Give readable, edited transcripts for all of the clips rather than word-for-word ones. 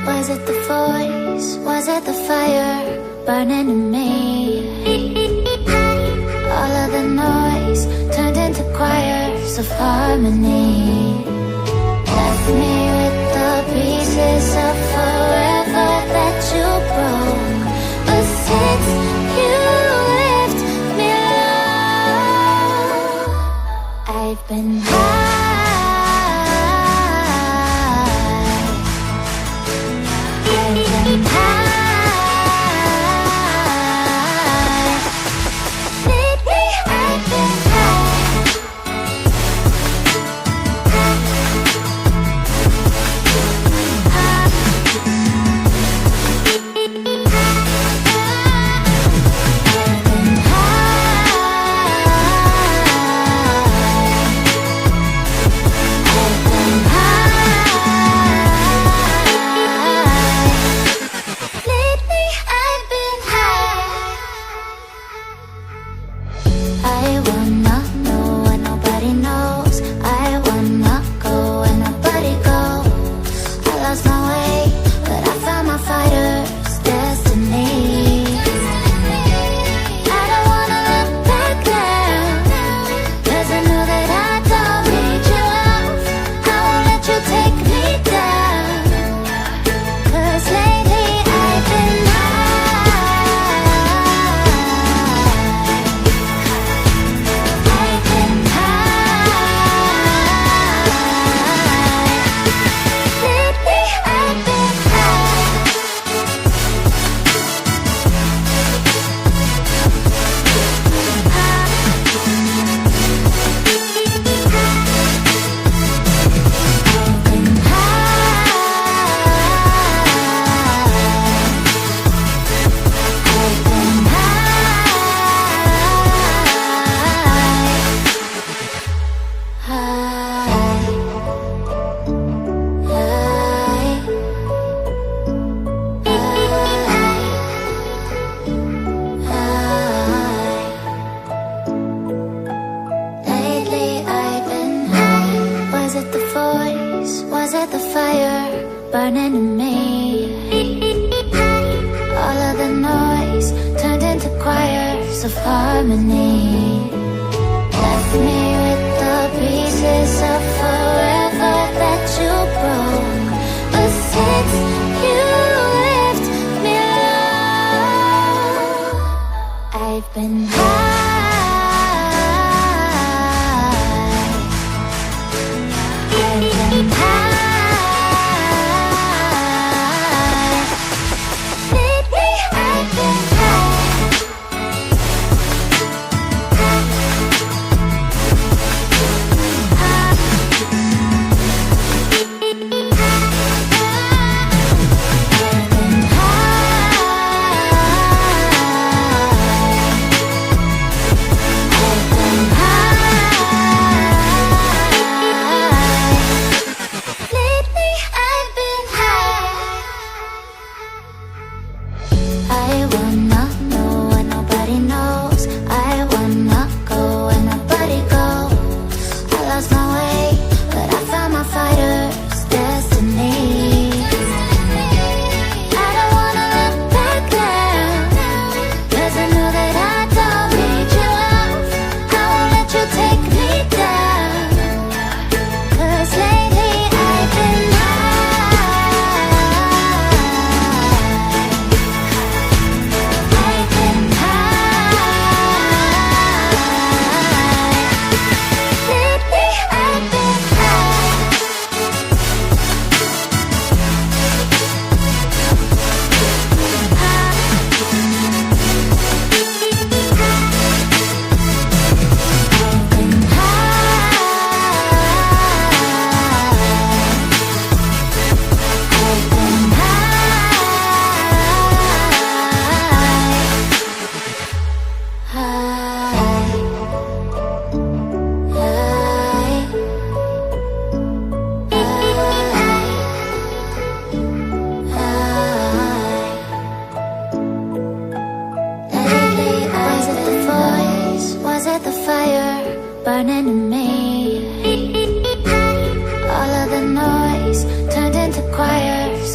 Was it the voice? Was it the fire burning in me? All of the noise turned into choirs of harmony. Left me with the pieces of forever that you broke. But since you left me alone, I've been high. Burning in me. All of the noise turned into choirs of harmony. Left me with the pieces of forever that you broke. But since you left me alone, I've been high. I've been high.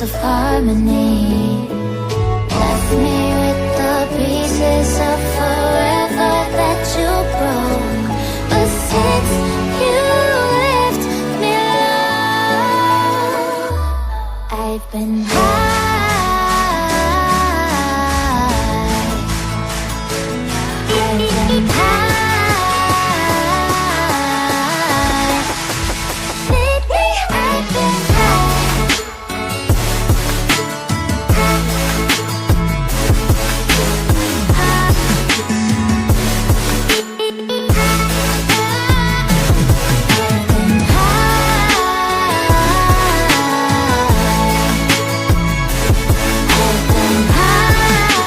choirs of harmony. Left me with the pieces of forever that you broke.